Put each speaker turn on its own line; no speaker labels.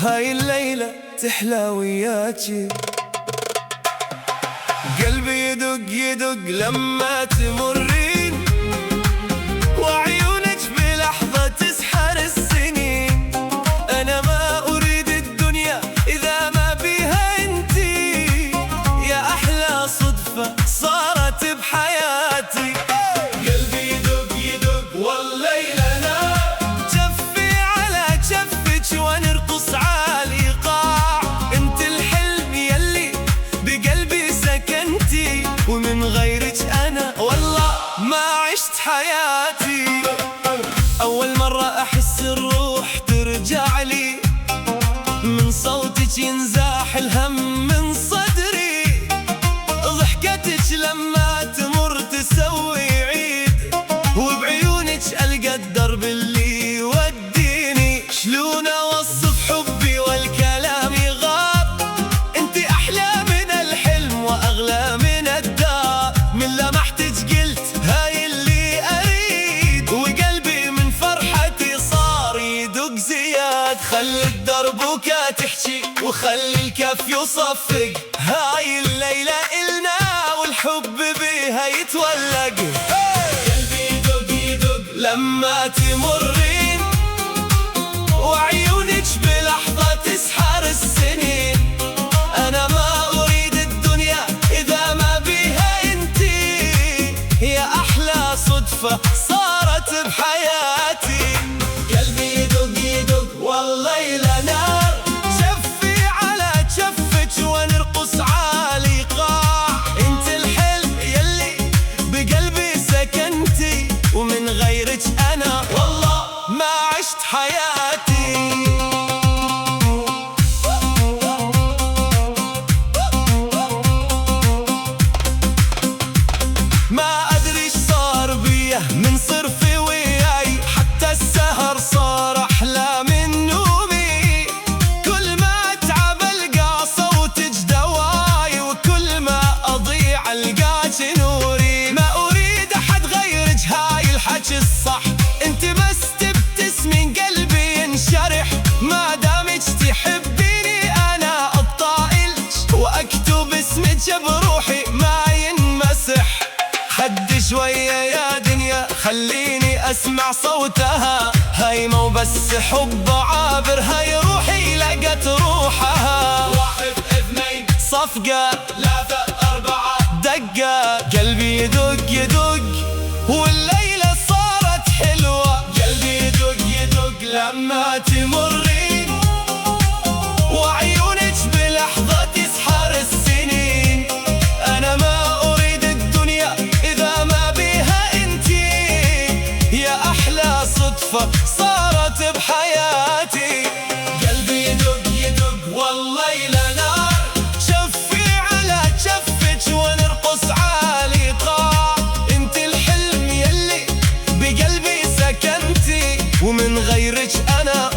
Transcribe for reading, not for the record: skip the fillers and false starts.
هاي الليلة تحلى وياكي. قلبي يدق يدق لما تمرين، وعيونك بلحظة تسحر السنين. أنا ما أريد الدنيا إذا ما بيها انتي، يا أحلى صدفة صارت بحياتي. قلبي يدق يدق والليلة نار، جفي على جفك ونرقص عالإيقاع. انت الحلم يلي بقلبي سكنتي، ومن غيرك أنا والله ما عشت حياتي. أول مرة أحس الروح ترجع لي، من صوتك ينزاح الهم من صدري. ضحكتك لما تمر تسوي عيد، وبعيونك ألقى الدرب اللي يوديني. شلون أوصف حبي والكلام يغاب، انت أحلى من الحلم وأغلى من الدار. من لمحتك قلت هاي اللي أريد، وقلبي من فرحتي صار يدق زياد. خلي الدربوكة تحكي وخلي الكف يصفق، هاي الليلة إلنا والحب بيها يتولق. قلبي يدق يدق لما تمرين، وعيونك بلحظة تسحر السنين. أنا ما أريد الدنيا إذا ما بيها انتي، يا أحلى صدفة صارت بحياتي. قلبي يدق يدق والليلة نار، جفي على جفك ونرقص عالإيقاع. انت الحلم يلي بقلبي سكنتي، ومن غيرك أنا والله ما عشت حياتي. ما أدري إيش صار بيه من صرفي وياي، حتى السهر صار أحلى من نومي. كل ما أتعب ألقى صوتك دواي، وكل ما أضيع ألقاك نوري. ما أريد أحد غيرك هاي الحكي الصح، انت بس تبتسمين قلبي ينشرح. ما دامك تحبيني أنا أطائلك، وأكتب اسمك بروحي ما ينمسح. خدي شوية يا دنيا خليني أسمع صوتها، هاي مو بس حب عابر، هاي روحي لقت روحها. 1 2 صفقة 3 4 دقة، قلبي يدق يدق والليلة صارت حلوة. قلبي يدق يدق لما تمرين، وعيونك بلحظة تسحر السنين. أنا ما أريد الدنيا إذا ما بيها انتي، يا أحلى صدفة صارت بحياتي. قلبي يدق يدق والليلة نار، شفي على جفك ونرقص عالإيقاع. انت الحلم يلي بقلبي سكنتي، ومن غيرك أنا